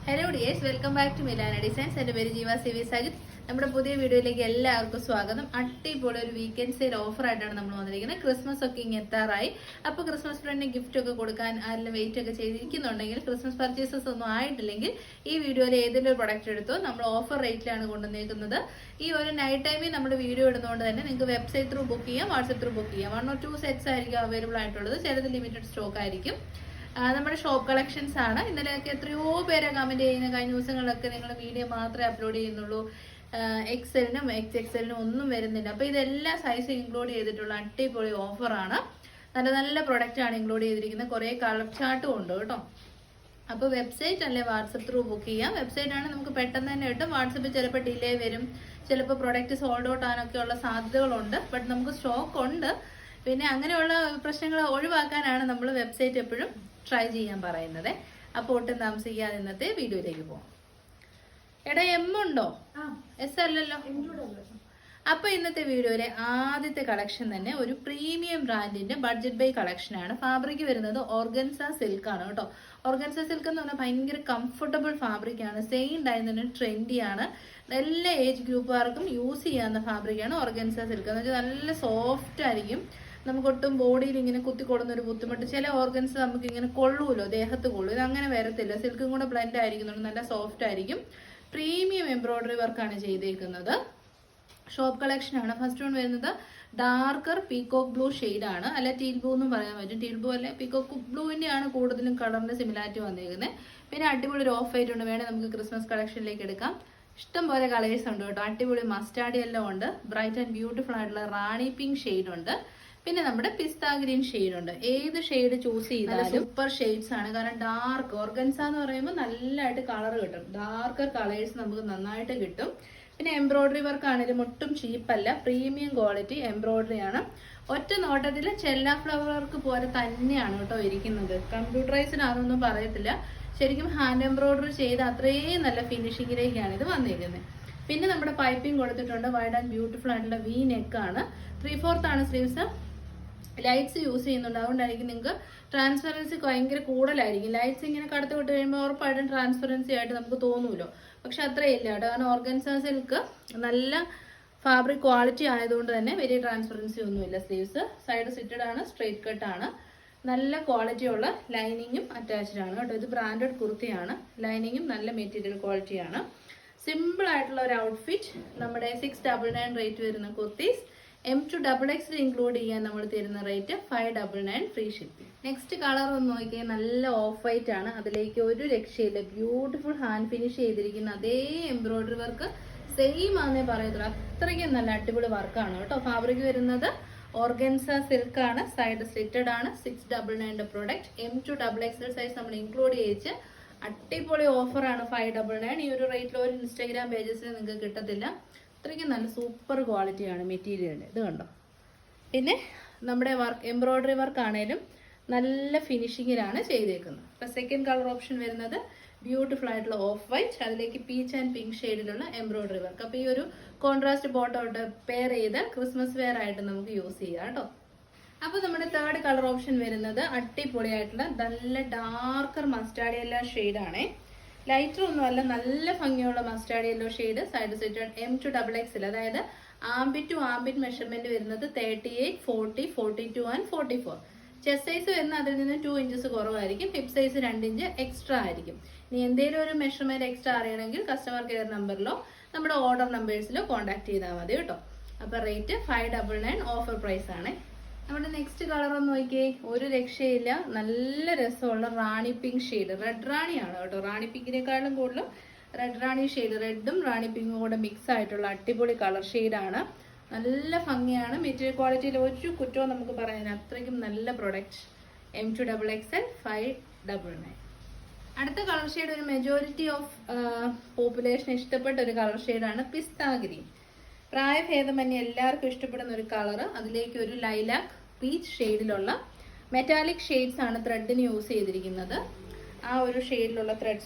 Hello dears, welcome back to Milana designs. എൻ്റെ പേര് ജീവ സി വി സാജിദ്. നമ്മുടെ പുതിയ വീഡിയോയിലേക്ക് എല്ലാവർക്കും സ്വാഗതം. അടിപൊളി ഒരു വീക്കെൻഡ് സെയിൽ ഓഫർ ആയിട്ടാണ് നമ്മൾ വന്നിരിക്കുന്നത്. ക്രിസ്മസ് ഒക്കെ ഇങ്ങ് എത്താറായി. അപ്പോൾ ക്രിസ്മസ് ഫ്രണ്ടിന് ഗിഫ്റ്റ് ഒക്കെ കൊടുക്കാൻ ആരെങ്കിലും വെയിറ്റ് ഒക്കെ ചെയ്തിരിക്കുന്നുണ്ടെങ്കിൽ, ക്രിസ്മസ് പർച്ചേസസ് ഒന്നും ആയിട്ടില്ലെങ്കിൽ ഈ വീഡിയോയിൽ ഏതെങ്കിലും ഒരു പ്രൊഡക്റ്റ് എടുത്തോ. നമ്മൾ ഓഫർ റേറ്റിലാണ് കൊണ്ടുവന്നേക്കുന്നത്. ഈ ഒരു നൈറ്റ് ടൈമിൽ നമ്മൾ വീഡിയോ ഇടുന്നതുകൊണ്ട് തന്നെ നിങ്ങൾക്ക് വെബ്സൈറ്റ് ത്രൂ ബുക്ക് ചെയ്യാം, വാട്സ്ആപ്പ് ത്രൂ ബുക്ക് ചെയ്യാം. 1 or 2 സെറ്റ്സ് ആയിരിക്കും അവൈലബിൾ ആയിട്ടുള്ളത്. ചിലത് ലിമിറ്റഡ് സ്റ്റോക്ക് ആയിരിക്കും. നമ്മുടെ ഷോപ്പ് കളക്ഷൻസ് ആണ്. ഇന്നലെയൊക്കെ എത്രയോ പേരെ കമന്റ് ചെയ്യുന്ന, കഴിഞ്ഞ ദിവസങ്ങളിലൊക്കെ നിങ്ങൾ വീഡിയോ മാത്രമേ അപ്ലോഡ് ചെയ്യുന്നുള്ളൂ, എക്സലിനും എക്സലിനും ഒന്നും വരുന്നില്ല. അപ്പോൾ ഇതെല്ലാം സൈസ് ഇൻക്ലൂഡ് ചെയ്തിട്ടുള്ള അടിപൊളി ഓഫറാണ്. നല്ല നല്ല പ്രൊഡക്റ്റ് ആണ് ഇൻക്ലൂഡ് ചെയ്തിരിക്കുന്നത്. കുറേ കളർ ചാർട്ടും ഉണ്ട് കേട്ടോ. അപ്പോൾ വെബ്സൈറ്റ് അല്ലെ വാട്സപ്പ് ത്രൂ ബുക്ക് ചെയ്യാം. വെബ്സൈറ്റ് ആണ് നമുക്ക് പെട്ടെന്ന് തന്നെ കിട്ടും. വാട്സപ്പിൽ ചിലപ്പോൾ ഡിലേ വരും, ചിലപ്പോൾ പ്രൊഡക്റ്റ് സോൾഡ് ഔട്ട് ആകാനൊക്കെയുള്ള സാധ്യതകളുണ്ട്. ബട്ട് നമുക്ക് സ്റ്റോക്ക് ഉണ്ട്. പിന്നെ അങ്ങനെയുള്ള പ്രശ്നങ്ങൾ ഒഴിവാക്കാനാണ് നമ്മൾ വെബ്സൈറ്റ് എപ്പോഴും ട്രൈ ചെയ്യാൻ പറയുന്നത്. അപ്പോൾ ഒട്ടും താമസിക്കാതെ ഇന്നത്തെ വീഡിയോയിലേക്ക് പോകാം. എടാ, എം ഉണ്ടോ? എസ് അല്ലല്ലോ. അപ്പൊ ഇന്നത്തെ വീഡിയോയിലെ ആദ്യത്തെ കളക്ഷൻ തന്നെ ഒരു പ്രീമിയം ബ്രാൻഡിന്റെ ബഡ്ജറ്റ് ബൈ കളക്ഷൻ ആണ്. ഫാബ്രിക് വരുന്നത് ഓർഗൻസ സിൽക്ക് ആണ് കേട്ടോ. ഓർഗൻസ സിൽക്ക് എന്ന് പറഞ്ഞാൽ ഭയങ്കര കംഫർട്ടബിൾ ഫാബ്രിക് ആണ്. സെയിം ടൈം തന്നെ ട്രെൻഡി ആണ്. എല്ലാ ഏജ് ഗ്രൂപ്പുകാർക്കും യൂസ് ചെയ്യാവുന്ന ഫാബ്രിക് ആണ് ഓർഗൻസ സിൽക്ക്. എന്ന് വെച്ചാൽ നല്ല സോഫ്റ്റ് ആയിരിക്കും. നമുക്കൊട്ടും ബോഡിയിൽ ഇങ്ങനെ കുത്തിക്കൊള്ളുന്ന ഒരു ബുദ്ധിമുട്ട്, ചില ഓർഗൻസ് നമുക്ക് ഇങ്ങനെ കൊള്ളൂലോ, ദേഹത്ത് കൊള്ളൂ. ഇത് അങ്ങനെ വരത്തില്ല. സിൽക്കും കൂടെ ബ്ലെൻഡ് ആയിരിക്കുന്നുണ്ട്, നല്ല സോഫ്റ്റ് ആയിരിക്കും. പ്രീമിയം എംബ്രോയിഡറി വർക്കാണ് ചെയ്തേക്കുന്നത്. ഷോപ്പ് കളക്ഷൻ ആണ്. ഫസ്റ്റ് വൺ വരുന്നത് ഡാർക്കർ പീകോക്ക് ബ്ലൂ ഷെയ്ഡ് ആണ്. അല്ല, ടീൽ ബ്ലൂ എന്നും പറയാൻ പറ്റും. ടീൽ ബ്ലൂ അല്ലെ, പീകോക്ക് ബ്ലൂവിന്റെ ആണ് കൂടുതലും കളറിന്റെ സിമിലാരിറ്റി വന്നിരിക്കുന്നത്. പിന്നെ അടിപൊളി ഒരു ഓഫ് വൈറ്റ് ഉണ്ട്. വേണേൽ നമുക്ക് ക്രിസ്മസ് കളക്ഷനിലേക്ക് എടുക്കാം. ഇഷ്ടം പോലെ കളേഴ്സ് ഉണ്ട് കേട്ടോ. അടിപൊളി മസ്റ്റാർഡ് എല്ലാം ഉണ്ട്. ബ്രൈറ്റ് ആൻഡ് ബ്യൂട്ടിഫുൾ ആയിട്ടുള്ള റാണി പിങ്ക് ഷെയ്ഡ് ഉണ്ട്. പിന്നെ നമ്മുടെ പിസ്ത ഗ്രീൻ ഷെയ്ഡ് ഉണ്ട്. ഏത് ഷെയ്ഡ് ചൂസ് ചെയ്താലും സൂപ്പർ ഷെയ്ഡ്സ് ആണ്. കാരണം ഡാർക്ക് ഓർഗൻസ എന്ന് പറയുമ്പോൾ നല്ലതായിട്ട് കളർ കിട്ടും. ഡാർക്കർ കളേഴ്സ് നമുക്ക് നന്നായിട്ട് കിട്ടും. പിന്നെ എംബ്രോയിഡറി വർക്ക് ആണെങ്കിലും ഒട്ടും ചീപ്പല്ല, പ്രീമിയം ക്വാളിറ്റി എംബ്രോയിഡറി ആണ്. ഒറ്റ നോട്ടത്തിൽ ചെല്ല ഫ്ലവർ വർക്ക് പോലെ തന്നെയാണ് കേട്ടോ ഇരിക്കുന്നത്. കമ്പ്യൂട്ടറൈസ്ഡ് ആണെന്നൊന്നും പറയത്തില്ല. ശരിക്കും ഹാൻഡ് എംബ്രോയിഡറി ചെയ്ത് അത്രയും നല്ല ഫിനിഷിങ്ങിലേക്കാണ് ഇത് വന്നിരിക്കുന്നത്. പിന്നെ നമ്മുടെ പൈപ്പിംഗ് കൊടുത്തിട്ടുണ്ട്. വൈഡ് ആൻഡ് ബ്യൂട്ടിഫുൾ ആയിട്ടുള്ള വി നെക്ക് ആണ്. 3/4 ആണ് സ്ലീവ്സ്. ലൈറ്റ്സ് യൂസ് ചെയ്യുന്നുണ്ട്. അതുകൊണ്ടായിരിക്കും നിങ്ങൾക്ക് ട്രാൻസ്പെറൻസി ഭയങ്കര കൂടുതലായിരിക്കും. ലൈറ്റ്സ് ഇങ്ങനെ കടത്തി വിട്ട് കഴിയുമ്പോൾ ഉറപ്പായിട്ടും ട്രാൻസ്പെറൻസി ആയിട്ട് നമുക്ക് തോന്നൂല്ലോ. പക്ഷെ അത്രയില്ല കേട്ടോ. കാരണം ഓർഗൻസ സിൽക്ക് നല്ല ഫാബ്രിക് ക്വാളിറ്റി ആയതുകൊണ്ട് തന്നെ വലിയ ട്രാൻസ്പെറൻസി ഒന്നുമില്ല. സ്ലീവ്സ് സൈഡ് സിറ്റഡ് ആണ്, സ്ട്രെയിറ്റ് കട്ട് ആണ്. നല്ല ക്വാളിറ്റിയുള്ള ലൈനിങ്ങും അറ്റാച്ച്ഡ് ആണ് കേട്ടോ. ഇത് ബ്രാൻഡഡ് കുർത്തിയാണ്. ലൈനിങ്ങും നല്ല മെറ്റീരിയൽ ക്വാളിറ്റിയാണ്. സിമ്പിൾ ആയിട്ടുള്ള ഒരു ഔട്ട്ഫിറ്റ്. നമ്മുടെ 699 റേറ്റ് വരുന്ന കുർത്തീസ് M2XX ഇൻക്ലൂഡ് ചെയ്യാൻ നമ്മൾ തരുന്ന rate 599 free shipping. Next colour ഒന്ന് നോക്കിയാൽ നല്ല ഓഫ് വൈറ്റ് ആണ്. അതിലേക്ക് ഒരു രക്ഷയില്ല. ബ്യൂട്ടിഫുൾ ഹാൻഡ് ഫിനിഷ് ചെയ്തിരിക്കുന്ന അതേ എംബ്രോയിഡറി വർക്ക് സെയിം ആണെന്നേ പറയത്തുള്ളൂ. അത്രയ്ക്കും നല്ല അടിപൊളി വർക്കാണ് കേട്ടോ. ഫാബ്രിക് വരുന്നത് ഓർഗൻസ സിൽക്ക് ആണ്. സൈഡ് സ്ലിറ്റഡ് ആണ്. 699 പ്രോഡക്റ്റ്. M2XX സൈസ് നമ്മൾ ഇൻക്ലൂഡ് ചെയ്യിച്ച് അടിപൊളി ഓഫറാണ് 599. ഈ ഒരു റേറ്റിൽ ഒരു ഇൻസ്റ്റാഗ്രാം പേജസിൽ നിങ്ങൾക്ക് കിട്ടത്തില്ല. അത്രയ്ക്കും നല്ല സൂപ്പർ ക്വാളിറ്റിയാണ് മെറ്റീരിയലിൻ്റെ. ഇത് കണ്ടോ. പിന്നെ നമ്മുടെ വർക്ക് എംബ്രോയിഡറി വർക്ക് ആണേലും നല്ല ഫിനിഷിങ്ങിലാണ് ചെയ്തേക്കുന്നത്. ഇപ്പം സെക്കൻഡ് കളർ ഓപ്ഷൻ വരുന്നത് ബ്യൂട്ടിഫുൾ ആയിട്ടുള്ള ഓഫ് വൈറ്റ്, അതിലേക്ക് പീച്ച് ആൻഡ് പിങ്ക് ഷെയ്ഡിലുള്ള എംബ്രോയിഡറി വർക്ക്. അപ്പോൾ ഈ ഒരു കോൺട്രാസ്റ്റ് ബോട്ടോട്ട് പെയർ ചെയ്ത് ക്രിസ്മസ് വെയർ ആയിട്ട് നമുക്ക് യൂസ് ചെയ്യാം കേട്ടോ. അപ്പോൾ നമ്മുടെ തേർഡ് കളർ ഓപ്ഷൻ വരുന്നത് അടിപൊളിയായിട്ടുള്ള നല്ല ഡാർക്കർ മസ്റ്റാർഡ് യെല്ലോ ഷെയ്ഡാണേ. ലൈറ്റർ ഒന്നുമല്ല, നല്ല ഭംഗിയുള്ള mustard yellow shade. Side set M2XX. അതായത് ആംബിറ്റ് ടു ആംബിറ്റ് മെഷർമെന്റ് വരുന്നത് 38, 40, 42 ആൻഡ് 44. ചെസ്റ്റ് സൈസ് വരുന്ന അതിൽ നിന്ന് 2 ഇഞ്ചസ് കുറവായിരിക്കും. ഹിപ്പ് സൈസ് 2 ഇഞ്ച് എക്സ്ട്രാ ആയിരിക്കും. ഇനി എന്തെങ്കിലും ഒരു മെഷർമെന്റ് എക്സ്ട്രാ അറിയണമെങ്കിൽ കസ്റ്റമർ കെയർ നമ്പറിലോ നമ്മുടെ ഓർഡർ നമ്പേഴ്സിലോ കോൺടാക്ട് ചെയ്താൽ മതി കേട്ടോ. അപ്പോൾ റേറ്റ് 599 ഓഫർ പ്രൈസ് ആണ്. നമ്മുടെ നെക്സ്റ്റ് കളർ ഒന്ന് നോക്കിയേ. ഒരു രക്ഷയില്ല. നല്ല രസമുള്ള റാണി പിങ്ക് ഷെയ്ഡ്. റെഡ് റാണിയാണ് കേട്ടോ. റാണി പിങ്കിനേക്കാളും കൂടുതലും റെഡ് റാണി ഷെയ്ഡ്. റെഡും റാണി പിങ്കും കൂടെ മിക്സ് ആയിട്ടുള്ള അടിപൊളി കളർ ഷെയ്ഡാണ്. നല്ല ഭംഗിയാണ്. മെറ്റീരിയൽ ക്വാളിറ്റിയിൽ ഒരു കുറ്റവും നമുക്ക് പറയാൻ. അത്രയ്ക്കും നല്ല പ്രൊഡക്റ്റ്. M2XX 599. അടുത്ത കളർ ഷെയ്ഡ് ഒരു മെജോറിറ്റി ഓഫ് പോപ്പുലേഷൻ ഇഷ്ടപ്പെട്ട ഒരു കളർ ഷെയ്ഡാണ് പിസ്ത ഗ്രീൻ. പ്രായഭേദമന്യേ എല്ലാവർക്കും ഇഷ്ടപ്പെടുന്ന ഒരു കളറ്. അതിലേക്ക് ഒരു ലൈലാക്ക് പീച്ച് ഷെയ്ഡിലുള്ള മെറ്റാലിക് ഷെയ്ഡ്സ് ആണ് ത്രെഡിന് യൂസ് ചെയ്തിരിക്കുന്നത്. ആ ഒരു ഷെയ്ഡിലുള്ള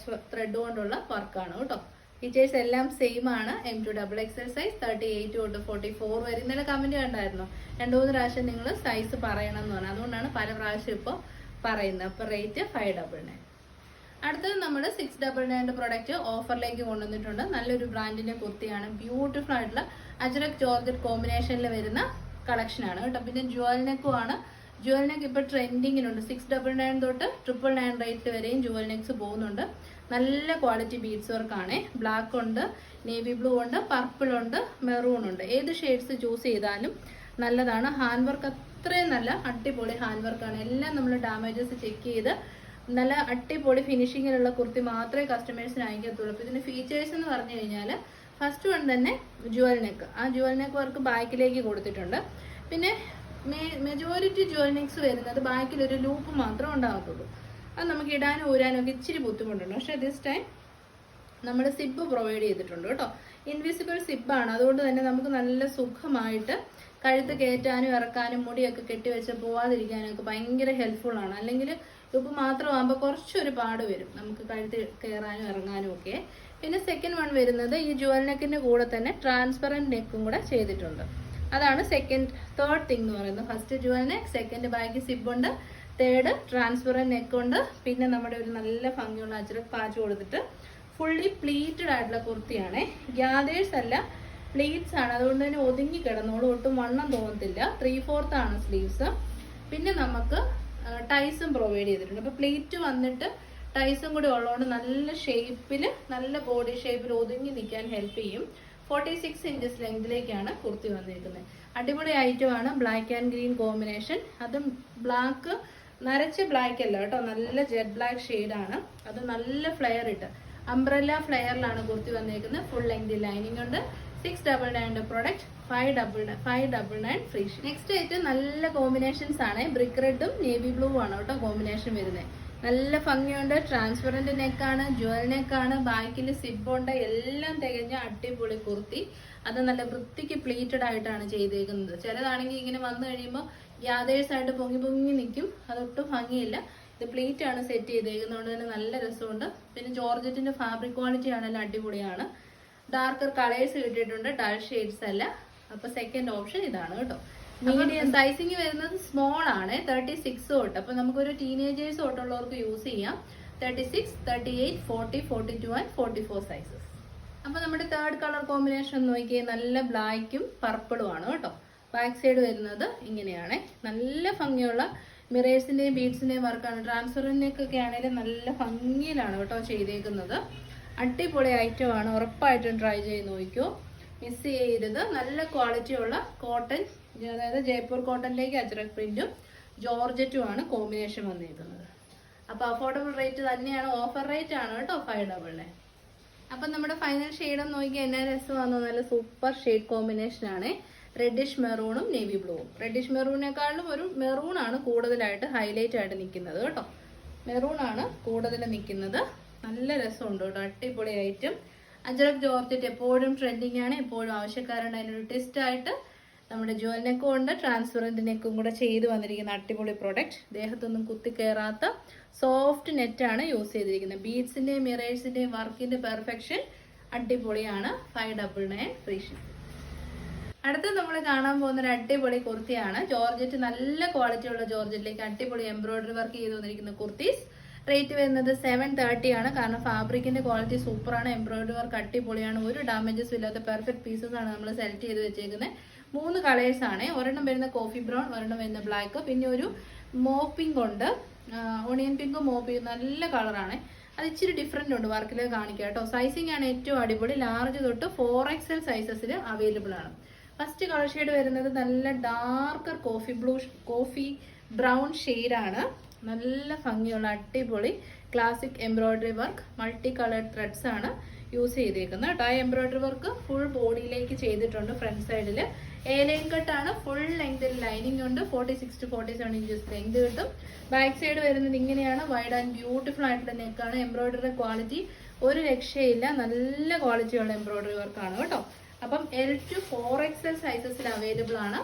ത്രെഡ് കൊണ്ടുള്ള വർക്കാണ് കേട്ടോ. ഫീച്ചേഴ്സ് എല്ലാം സെയിം ആണ്. M2XX സൈസ് 38 തൊട്ട് 44 വരെ. ഇന്നലെ കമന്റ് കണ്ടായിരുന്നു. 2-3 പ്രാവശ്യം നിങ്ങൾ സൈസ് പറയണം എന്ന് പറഞ്ഞു. അതുകൊണ്ടാണ് പല പ്രാവശ്യം ഇപ്പോൾ പറയുന്നത്. അപ്പോൾ റേറ്റ് 599. അടുത്തത് നമ്മൾ 699 പ്രൊഡക്റ്റ് ഓഫറിലേക്ക് കൊണ്ടുവന്നിട്ടുണ്ട്. നല്ലൊരു ബ്രാൻഡിന്റെ കുർത്തിയാണ്. ബ്യൂട്ടിഫുൾ ആയിട്ടുള്ള അജ്രക് ജോർജറ്റ് കോമ്പിനേഷനിൽ വരുന്ന കളക്ഷൻ ആണ് കേട്ടോ. പിന്നെ ജുവൽ നെക്കും ആണ്. ജുവൽ നെക്ക് ഇപ്പൊ ട്രെൻഡിങ്ങിനുണ്ട്. 699 തൊട്ട് 999 റേറ്റ് വരെയും ജുവൽ നെക്സ് പോകുന്നുണ്ട്. നല്ല ക്വാളിറ്റി ബീഡ്സ് വർക്ക് ആണ്. ബ്ലാക്ക് ഉണ്ട്, നേവി ബ്ലൂ ഉണ്ട്, പർപ്പിൾ ഉണ്ട്, മെറൂൺ ഉണ്ട്. ഏത് ഷെയ്ഡ്സ് ചൂസ് ചെയ്താലും നല്ലതാണ്. ഹാൻഡ് വർക്ക് അത്രയും നല്ല അടിപൊളി ഹാൻഡ് വർക്കാണ്. എല്ലാം നമ്മൾ ഡാമേജസ് ചെക്ക് ചെയ്ത് നല്ല അടിപൊളി ഫിനിഷിങ്ങിലുള്ള കുർത്തി മാത്രമേ കസ്റ്റമേഴ്സിന് അയക്കത്തുള്ളൂ. അപ്പോൾ ഇതിന്റെ ഫീച്ചേഴ്സ് എന്ന് പറഞ്ഞു കഴിഞ്ഞാൽ ഫസ്റ്റ് വൺ തന്നെ ജുവൽ നെക്ക്. ആ ജുവൽ നെക്ക് വർക്ക് ബാക്കിലേക്ക് കൊടുത്തിട്ടുണ്ട്. പിന്നെ മെജോറിറ്റി ജുവൽ നെക്സ് വരുന്നത് ബാക്കിൽ ഒരു ലൂപ്പ് മാത്രമേ ഉണ്ടാകത്തുള്ളൂ. അത് നമുക്ക് ഇടാനും ഊരാനും ഒക്കെ ഇച്ചിരി ബുദ്ധിമുട്ടുണ്ട്. പക്ഷെ ദിസ് ടൈം നമ്മൾ സിബ് പ്രൊവൈഡ് ചെയ്തിട്ടുണ്ട് കേട്ടോ. ഇൻവിസിബിൾ സിബാണ്. അതുകൊണ്ട് തന്നെ നമുക്ക് നല്ല സുഖമായിട്ട് കഴുത്ത് കയറ്റാനും ഇറക്കാനും മുടിയൊക്കെ കെട്ടിവെച്ച് പോവാതിരിക്കാനും ഒക്കെ ഭയങ്കര ഹെൽപ്ഫുൾ ആണ്. അല്ലെങ്കിൽ ലൂപ്പ് മാത്രമാകുമ്പോൾ കുറച്ചൊരു പാട് വരും നമുക്ക് കഴുത്ത് കയറാനും ഇറങ്ങാനും ഒക്കെ. പിന്നെ സെക്കൻഡ് വൺ വരുന്നത് ഈ ജുവൽ നെക്കിന്റെ കൂടെ തന്നെ ട്രാൻസ്പെറന്റ് നെക്കും കൂടെ ചെയ്തിട്ടുണ്ട്. അതാണ് തേർഡ് തിങ് എന്ന് പറയുന്നത്. ഫസ്റ്റ് ജുവൽ നെക്ക്, സെക്കൻഡ് ബാക്കി സിബ് ഉണ്ട്, തേർഡ് ട്രാൻസ്പെറന്റ് നെക്ക് ഉണ്ട്. പിന്നെ നമ്മുടെ ഒരു നല്ല ഭംഗിയുള്ള അജ്രക് പാച്ച് കൊടുത്തിട്ട് ഫുള്ളി പ്ലീറ്റഡ് ആയിട്ടുള്ള കുർത്തിയാണ്. ഗ്യാദേഴ്സ് അല്ല, പ്ലീറ്റ്സ് ആണ്. അതുകൊണ്ട് തന്നെ ഒതുങ്ങി കിടന്നോളൂ, ഒട്ടും വണ്ണം തോന്നത്തില്ല. 3/4 ആണ് സ്ലീവ്സ്. പിന്നെ നമുക്ക് ടൈസും പ്രൊവൈഡ് ചെയ്തിട്ടുണ്ട്. അപ്പൊ പ്ലീറ്റ് വന്നിട്ട് ടൈസും കൂടി ഉള്ളതുകൊണ്ട് നല്ല ഷേപ്പിൽ, നല്ല ബോഡി ഷേപ്പിൽ ഒതുങ്ങി നിൽക്കാൻ ഹെൽപ്പ് ചെയ്യും. 46 ഇഞ്ചസ് ലെങ്തിലേക്കാണ് കുർത്തി വന്നിരിക്കുന്നത്. അടിപൊളി ഐറ്റം ആണ്. Black and green combination. അതും ബ്ലാക്ക് നരച്ച ബ്ലാക്ക് അല്ല കേട്ടോ, നല്ല ജെറ്റ് ബ്ലാക്ക് ഷെയ്ഡാണ്. അത് നല്ല ഫ്ലെയർ ഇട്ട് അംബ്രല്ല ഫ്ലെയറിലാണ് കുർത്തി വന്നിരിക്കുന്നത്. ഫുൾ ലെങ്ത് ലൈനിങ് ഉണ്ട്. 699 പ്രൊഡക്റ്റ് 599 ഫ്രീ. നെക്സ്റ്റ് ആയിട്ട് നല്ല കോമ്പിനേഷൻസ് ആണ്. ബ്രിക്ക് റെഡും നേവി ബ്ലൂ ആണ് കേട്ടോ കോമ്പിനേഷൻ വരുന്നത്. നല്ല ഭംഗിയുണ്ട്. ട്രാൻസ്പെറന്റ് നെക്കാണ്, ജുവൽ നെക്കാണ്, ബാക്കിൽ സിബ് ഉണ്ട്. എല്ലാം തികഞ്ഞ അടിപൊളി കുർത്തി. അത് നല്ല വൃത്തിക്ക് പ്ലീറ്റഡ് ആയിട്ടാണ് ചെയ്തേക്കുന്നത്. ചിലതാണെങ്കിൽ ഇങ്ങനെ വന്നു കഴിയുമ്പോൾ ഗ്യാദേഴ്സ് ആയിട്ട് പൊങ്ങി പൊങ്ങി നിൽക്കും. അതൊട്ടും ഭംഗിയില്ല. ഇത് പ്ലീറ്റ് ആണ് സെറ്റ് ചെയ്തേക്കുന്നതുകൊണ്ട് തന്നെ നല്ല രസമുണ്ട്. പിന്നെ ജോർജറ്റിന്റെ ഫാബ്രിക് ക്വാളിറ്റി ആണെല്ലാം അടിപൊളിയാണ്. ഡാർക്കർ കളേഴ്സ് കിട്ടിയിട്ടുണ്ട്, ഡൾ ഷെയ്ഡ്സ് അല്ല. അപ്പൊ സെക്കൻഡ് ഓപ്ഷൻ ഇതാണ് കേട്ടോ. മീഡിയം സൈസിങ് വരുന്നത് സ്മോൾ ആണ്, 36 തൊട്ട്. അപ്പൊ നമുക്കൊരു ടീനേജേഴ്സ് തൊട്ടുള്ളവർക്ക് യൂസ് ചെയ്യാം. 36, 38, 40, 42 ആൻഡ് 44 സൈസസ്. അപ്പൊ നമ്മുടെ തേർഡ് കളർ കോമ്പിനേഷൻ നോക്കിയേ, നല്ല ബ്ലാക്കും പർപ്പിളും ആണ് കേട്ടോ. ബാക്ക് സൈഡ് വരുന്നത് ഇങ്ങനെയാണ്. നല്ല ഭംഗിയുള്ള മിറേഴ്സിന്റെയും ബീഡ്സിന്റെയും വർക്കാണ്. ട്രാൻസ്പെറന്റിനൊക്കെ ആണെങ്കിലും നല്ല ഭംഗിയിലാണ് കേട്ടോ ചെയ്തേക്കുന്നത്. അടിപൊളി ഐറ്റം ആണ്. ഉറപ്പായിട്ടും ട്രൈ ചെയ്ത് നോക്കിക്കോ, മിസ് ചെയ്യരുത്. നല്ല ക്വാളിറ്റിയുള്ള കോട്ടൺ, അതായത് ജയ്പൂർ കോട്ടണിലേക്ക് അജ്രക് പ്രിന്റും ജോർജറ്റും ആണ് കോമ്പിനേഷൻ വന്നിരിക്കുന്നത്. അപ്പൊ അഫോർഡബിൾ റേറ്റ് തന്നെയാണ്, ഓഫർ റേറ്റ് ആണ് കേട്ടോ 599. അപ്പൊ നമ്മുടെ ഫൈനൽ ഷെയ്ഡ് ഒന്ന് നോക്കിയാൽ എന്നാ രസമാണെന്ന്. നല്ല സൂപ്പർ ഷെയ്ഡ് കോമ്പിനേഷൻ ആണ്. റെഡിഷ് മെറൂണും നേവി ബ്ലൂവും. റെഡിഷ് മെറൂണിനെക്കാളും ഒരു മെറൂൺ ആണ് കൂടുതലായിട്ട് ഹൈലൈറ്റ് ആയിട്ട് നിൽക്കുന്നത് കേട്ടോ. മെറൂൺ ആണ് കൂടുതൽ നിൽക്കുന്നത്. നല്ല രസമുണ്ട് കേട്ടോ, അടിപൊളി ഐറ്റം. അജ്രക് ജോർജറ്റ് എപ്പോഴും ട്രെൻഡിങ് ആണ്, എപ്പോഴും ആവശ്യക്കാരുണ്ട്. അതിനൊരു ടെസ്റ്റ് ആയിട്ട് നമ്മുടെ ജുവൽ നെക്കും ഉണ്ട്, ട്രാൻസ്പെറന്റ് നെക്കും കൂടെ ചെയ്ത് വന്നിരിക്കുന്ന അടിപൊളി പ്രൊഡക്റ്റ്. ദേഹത്തൊന്നും കുത്തി കയറാത്ത സോഫ്റ്റ് നെറ്റാണ് യൂസ് ചെയ്തിരിക്കുന്നത്. ബീഡ്സിന്റെയും മിറേഴ്സിന്റെയും വർക്കിന്റെ പെർഫെക്ഷൻ അടിപൊളിയാണ്. 599 ഫ്രീ ഷിപ്പിംഗ്. അടുത്ത് നമ്മൾ കാണാൻ പോകുന്ന ഒരു അടിപൊളി കുർത്തിയാണ്. ജോർജറ്റ്, നല്ല ക്വാളിറ്റി ഉള്ള ജോർജറ്റിലേക്ക് അടിപൊളി എംബ്രോയിഡറി വർക്ക് ചെയ്ത് വന്നിരിക്കുന്ന കുർത്തീസ്. റേറ്റ് വരുന്നത് 730 ആണ്. കാരണം ഫാബ്രിക്കിന്റെ ക്വാളിറ്റി സൂപ്പറാണ്, എംബ്രോയിഡറി വർക്ക് അടിപൊളിയാണ്. ഒരു ഡാമേജസ് ഇല്ലാത്ത പെർഫെക്റ്റ് പീസസ് ആണ് നമ്മൾ സെലക്ട് ചെയ്ത് വെച്ചേക്കുന്നത്. 3 കളേഴ്സ് ആണ്. ഒരെണ്ണം വരുന്ന കോഫി ബ്രൗൺ, ഒരെണ്ണം വരുന്ന ബ്ലാക്ക്, പിന്നെ ഒരു മോവ് പിങ്ക് ഉണ്ട്. ഓണിയൻ പിങ്കും മോവ് പിങ്ക് നല്ല കളറാണ്. അത് ഇച്ചിരി ഡിഫറെന്റ് ഉണ്ട്, വർക്കിൽ കാണിക്കാം കേട്ടോ. സൈസിങ് ആണ് ഏറ്റവും അടിപൊളി. ലാർജ് തൊട്ട് 4XL സൈസസിൽ അവൈലബിൾ ആണ്. ഫസ്റ്റ് കളർ ഷെയ്ഡ് വരുന്നത് നല്ല ഡാർക്കർ കോഫി ബ്രൗൺ ഷെയ്ഡാണ്. നല്ല ഭംഗിയുള്ള അടിപൊളി classic embroidery work, multi coloured threads ആണ് യൂസ് ചെയ്തേക്കുന്നത് കേട്ടോ. ആ എംബ്രോയിഡറി വർക്ക് ഫുൾ ബോഡിയിലേക്ക് ചെയ്തിട്ടുണ്ട്. ഫ്രണ്ട് സൈഡിൽ ലൈൻ കട്ടാണ്. ഫുൾ ലെങ്തിൽ ലൈനിങ് ഉണ്ട്. 46 to 47 ഇഞ്ചസ് ലെങ്ത് കിട്ടും. ബാക്ക് സൈഡ് വരുന്നത് ഇങ്ങനെയാണ്. വൈഡ് ആൻഡ് ബ്യൂട്ടിഫുൾ ആയിട്ടുള്ള നെക്കാണ്. എംബ്രോയിഡറി ക്വാളിറ്റി ഒരു രക്ഷയില്ല, നല്ല ക്വാളിറ്റിയുള്ള എംബ്രോയിഡറി വർക്കാണ് കേട്ടോ. അപ്പം L to 4XL സൈസസിൽ അവൈലബിൾ ആണ്.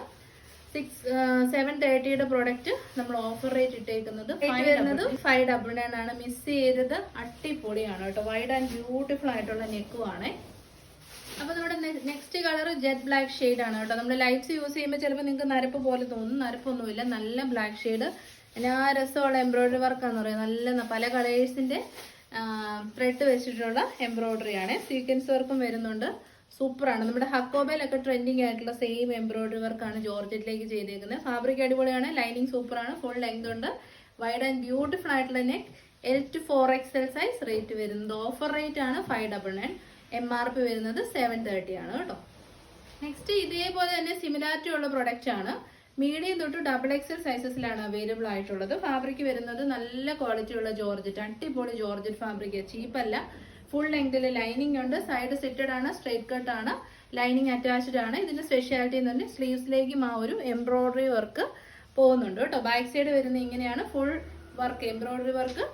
730യുടെ പ്രോഡക്റ്റ് നമ്മൾ ഓഫർ റേറ്റ് ഇട്ടേക്കുന്നത് 599 ആണ്. മിസ് ചെയ്തത് അടിപൊളിയാണ് കേട്ടോ. വൈഡ് ആൻഡ് ബ്യൂട്ടിഫുൾ ആയിട്ടുള്ള നെക്കുമാണ്. അപ്പൊ നമ്മുടെ next colour jet black shade ആണ് കേട്ടോ. നമ്മൾ ലൈറ്റ്സ് യൂസ് ചെയ്യുമ്പോൾ ചിലപ്പോൾ നിങ്ങൾക്ക് നരപ്പ് പോലെ തോന്നും. നരപ്പൊന്നുമില്ല, നല്ല ബ്ലാക്ക് ഷെയ്ഡ്. എല്ലാ രസമുള്ള എംബ്രോയിഡറി വർക്കാന്ന് പറയാം. നല്ല പല കളേഴ്സിന്റെ ത്രെഡ് വെച്ചിട്ടുള്ള എംബ്രോയിഡറി ആണ്. സീക്വൻസ് വർക്കും വരുന്നുണ്ട്. സൂപ്പറാണ്. നമ്മുടെ ഹക്കോബയിലൊക്കെ ട്രെൻഡിങ് ആയിട്ടുള്ള സെയിം എംബ്രോയിഡറി വർക്കാണ് ജോർജറ്റിലേക്ക് ചെയ്തേക്കുന്നത്. ഫാബ്രിക് അടിപൊളിയാണ്. ലൈനിങ് സൂപ്പറാണ്. ഫുൾ ലെങ്ത് ഉണ്ട്. വൈഡ് ആൻഡ് ബ്യൂട്ടിഫുൾ ആയിട്ടുള്ള neck. L to 4XL size. Rate വരുന്നത് ഓഫർ റേറ്റ് ആണ് 599. MRP വരുന്നത് 730 ആണ് കേട്ടോ. നെക്സ്റ്റ് ഇതേപോലെ തന്നെ സിമിലാരിറ്റി ഉള്ള പ്രൊഡക്റ്റ് ആണ്. മീഡിയം തൊട്ട് XXL സൈസസിലാണ് അവൈലബിൾ ആയിട്ടുള്ളത്. ഫാബ്രിക് വരുന്നത് നല്ല ക്വാളിറ്റി ഉള്ള ജോർജറ്റ്, അടിപൊളി ജോർജറ്റ് ഫാബ്രിക്, ചീപ്പല്ല. ഫുൾ ലെങ്തിൽ ലൈനിങ് ഉണ്ട്. സൈഡ് സെറ്റഡ് ആണ്, സ്ട്രൈറ്റ് കട്ട് ആണ്, ലൈനിങ് അറ്റാച്ച്ഡ് ആണ്. ഇതിന്റെ സ്പെഷ്യാലിറ്റി എന്ന് പറഞ്ഞാൽ സ്ലീവ്സിലേക്കും ആ ഒരു എംബ്രോയിഡറി വർക്ക് പോകുന്നുണ്ട് കേട്ടോ. ബാക്ക് സൈഡ് വരുന്നത് ഇങ്ങനെയാണ്. ഫുൾ വർക്ക് എംബ്രോയിഡറി വർക്ക്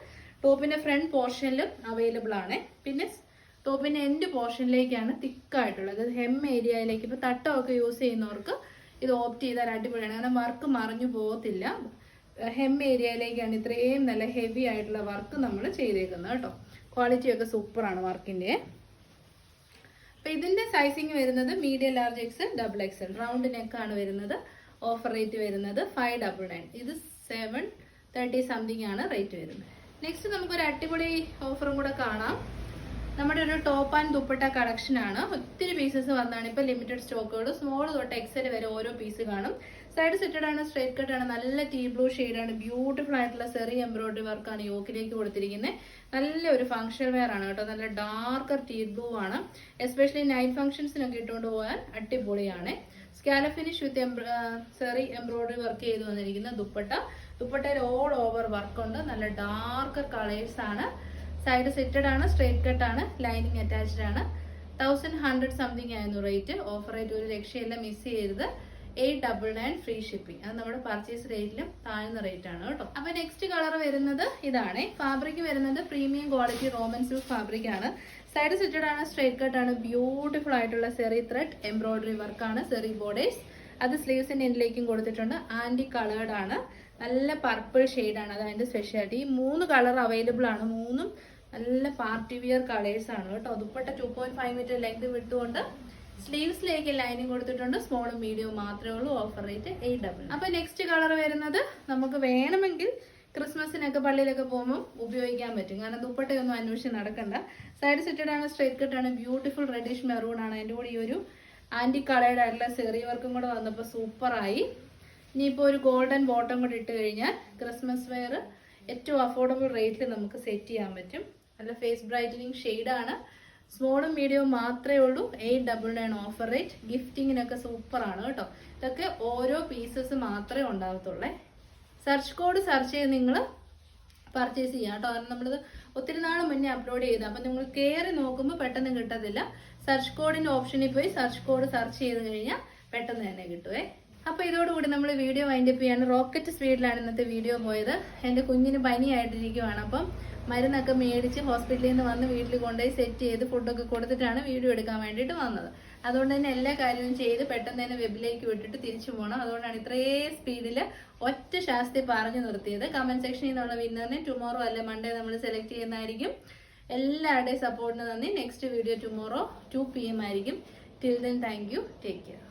ടോപ്പിന്റെ ഫ്രണ്ട് പോർഷനിലും അവൈലബിൾ ആണ്. പിന്നെ ടോപ്പിന്റെ എൻഡ് പോർഷനിലേക്കാണ് തിക്കായിട്ടുള്ളത്. ഹെം ഏരിയയിലേക്ക് ഇപ്പൊ തട്ടമൊക്കെ യൂസ് ചെയ്യുന്നവർക്ക് ഇത് ഓപ്റ്റ് ചെയ്താൽ അടിപൊളിയാണ്. കാരണം വർക്ക് മറിഞ്ഞു പോകത്തില്ല. ഹെം ഏരിയയിലേക്കാണ് ഇത്രയും നല്ല ഹെവി ആയിട്ടുള്ള വർക്ക് നമ്മൾ ചെയ്തേക്കുന്നത് കേട്ടോ. ക്വാളിറ്റി ഒക്കെ സൂപ്പറാണ് വർക്കിന്റെ. അപ്പൊ ഇതിന്റെ സൈസിങ് വരുന്നത് മീഡിയം ലാർജ് XL റൗണ്ട് നെക്കാണ് വരുന്നത്. ഓഫർ റേറ്റ് വരുന്നത് 599. ഇത് 730 സംതിങ് ആണ് റേറ്റ് വരുന്നത്. നെക്സ്റ്റ് നമുക്കൊരു അടിപൊളി ഓഫറും കൂടെ കാണാം. നമ്മുടെ ഒരു ടോപ്പ് ആൻഡ് ദുപ്പട്ട കളക്ഷൻ ആണ്. ഒത്തിരി പീസസ് വന്നാണ്. ഇപ്പൊ ലിമിറ്റഡ് സ്റ്റോക്കുകൾ. സ്മോൾ തൊട്ട് XL വരെ ഓരോ പീസ് കാണും. സൈഡ് സെറ്റഡ് ആണ്, സ്ട്രൈറ്റ് കട്ട് ആണ്, നല്ല ടീ ബ്ലൂ ആണ്. ബ്യൂട്ടിഫുൾ ആയിട്ടുള്ള സെറി എംബ്രോയിഡറി വർക്കാണ് യോക്കിലേക്ക് കൊടുത്തിരിക്കുന്നത്. നല്ലൊരു ഫംഗ്ഷൻ വെയർ ആണ് കേട്ടോ. നല്ല ഡാർക്കർ ടീ ബ്ലൂ ആണ്. എസ്പെഷ്യലി നൈറ്റ് ഫംഗ്ഷൻസിനൊക്കെ ഇട്ടുകൊണ്ട് പോകാൻ അടിപൊളിയാണ്. സ്കാലപ്പ് ഫിനിഷ് വിത്ത് സെറി എംബ്രോയിഡറി വർക്ക് ചെയ്ത് വന്നിരിക്കുന്ന ദുപ്പട്ടയിൽ ഓൾ ഓവർ വർക്ക് ഉണ്ട്. നല്ല ഡാർക്കർ കളേഴ്സ് ആണ്. സൈഡ് സെറ്റഡ് ആണ്, സ്ട്രൈറ്റ് കട്ട് ആണ്, ലൈനിങ് അറ്റാച്ച്ഡ് ആണ്. 1100 സംതിങ് ആയിരുന്നു റേറ്റ്. ഓഫർ റേറ്റ് ഒരു രക്ഷയില്ല, മിസ് ചെയ്യരുത്. 899 ഫ്രീ ഷിപ്പിംഗ്. അത് നമ്മുടെ പർച്ചേസ് റേറ്റിലും താഴ്ന്ന റേറ്റ് ആണ് കേട്ടോ. അപ്പൊ നെക്സ്റ്റ് കളർ വരുന്നത് ഇതാണ്. ഫാബ്രിക് വരുന്നത് premium quality Roman silk fabric ആണ്. സൈഡ് സെറ്റഡ് ആണ്, സ്ട്രൈറ്റ് കട്ട് ആണ്, ബ്യൂട്ടിഫുൾ ആയിട്ടുള്ള സെറി ത്രെഡ് എംബ്രോയിഡറി വർക്കാണ്. സെറി ബോർഡേഴ്സ് അത് സ്ലീവ്സിന്റെ എൻഡിലേക്കും കൊടുത്തിട്ടുണ്ട്. ആന്റി കളേർഡ് ആണ്. നല്ല പർപ്പിൾ ആണ്. അത് അതിന്റെ സ്പെഷ്യാലിറ്റി. ഈ 3 കളർ അവൈലബിൾ ആണ്. 3ഉം നല്ല പാർട്ടി വിയർ കളേഴ്സ് ആണ് കേട്ടോ. ദുപ്പട്ട 2.5 മീറ്റർ ലെങ്ത് വിട്ടുകൊണ്ട് സ്ലീവ്സിലേക്ക് ലൈനിങ് കൊടുത്തിട്ടുണ്ട്. സ്മോളും മീഡിയവും മാത്രമേ ഉള്ളൂ. Offer rate 899. അപ്പൊ നെക്സ്റ്റ് കളർ വരുന്നത് നമുക്ക് വേണമെങ്കിൽ ക്രിസ്മസിനൊക്കെ പള്ളിയിലൊക്കെ പോകുമ്പോൾ ഉപയോഗിക്കാൻ പറ്റും. കാരണം ദുപ്പട്ടയൊന്നും അന്വേഷിച്ച് നടക്കണ്ട. സൈഡ് സെറ്റഡ് ആണ്, സ്ട്രൈറ്റ് കട്ട് ആണ്, ബ്യൂട്ടിഫുൾ റെഡിഷ് മെറൂൺ ആണ്. അതിന്റെ കൂടെ ഈ ഒരു ആന്റി കളേർഡ് ആയിട്ടുള്ള സെറി വർക്കും കൂടെ വന്നപ്പോൾ സൂപ്പറായി. ഇനിയിപ്പോൾ ഒരു ഗോൾഡൻ ബോട്ടം കൂടെ ഇട്ട് കഴിഞ്ഞാൽ ക്രിസ്മസ് വെയർ ഏറ്റവും അഫോർഡബിൾ റേറ്റിൽ നമുക്ക് സെറ്റ് ചെയ്യാൻ പറ്റും. നല്ല ഫേസ് ബ്രൈറ്റനിങ് ഷെയ്ഡാണ്. സ്മോളും മീഡിയവും മാത്രമേ ഉള്ളൂ. 899 ഓഫർ റേറ്റ്. ഗിഫ്റ്റിങ്ങിനൊക്കെ സൂപ്പറാണ് കേട്ടോ. ഇതൊക്കെ ഓരോ പീസസ് മാത്രമേ ഉണ്ടാകത്തുള്ളേ. സെർച്ച് കോഡ് സെർച്ച് ചെയ്ത് നിങ്ങൾ പർച്ചേസ് ചെയ്യാം കേട്ടോ. കാരണം നമ്മളിത് ഒത്തിരി നാൾ മുന്നേ അപ്ലോഡ് ചെയ്ത്, അപ്പം നിങ്ങൾ കയറി നോക്കുമ്പോൾ പെട്ടെന്ന് കിട്ടത്തില്ല. സെർച്ച് കോഡിന്റെ ഓപ്ഷനിൽ പോയി സെർച്ച് കോഡ് സെർച്ച് ചെയ്ത് കഴിഞ്ഞാൽ പെട്ടെന്ന് തന്നെ കിട്ടുവേ. അപ്പൊ ഇതോടുകൂടി നമ്മൾ വീഡിയോ വൈൻഡപ്പ് ചെയ്യാണ്. റോക്കറ്റ് സ്പീഡിലാണ് ഇന്നത്തെ വീഡിയോ പോയത്. എൻ്റെ കുഞ്ഞിന് പനിയായിട്ടിരിക്കുവാണ്. അപ്പം മരുന്നൊക്കെ മേടിച്ച് ഹോസ്പിറ്റലിൽ നിന്ന് വന്ന് വീട്ടിൽ കൊണ്ടുപോയി സെറ്റ് ചെയ്ത് ഫുഡൊക്കെ കൊടുത്തിട്ടാണ് വീഡിയോ എടുക്കാൻ വേണ്ടിയിട്ട് വന്നത്. അതുകൊണ്ട് തന്നെ എല്ലാ കാര്യവും ചെയ്ത് പെട്ടെന്ന് തന്നെ വെബിലേക്ക് വിട്ടിട്ട് തിരിച്ചു പോകണം. അതുകൊണ്ടാണ് ഇത്രയും സ്പീഡിൽ ഒറ്റ ശാസ്ത്രി പറഞ്ഞു നിർത്തിയത്. കമന്റ് സെക്ഷനിൽ നിന്നുള്ള വിന്നറിനെ ടുമോറോ അല്ലെ മൺഡേ നമ്മൾ സെലക്ട് ചെയ്യുന്നതായിരിക്കും. എല്ലാവരുടെയും സപ്പോർട്ടിന് നന്ദി. നെക്സ്റ്റ് വീഡിയോ ടുമോറോ 2 PM ആയിരിക്കും. Till then thank you. Take care.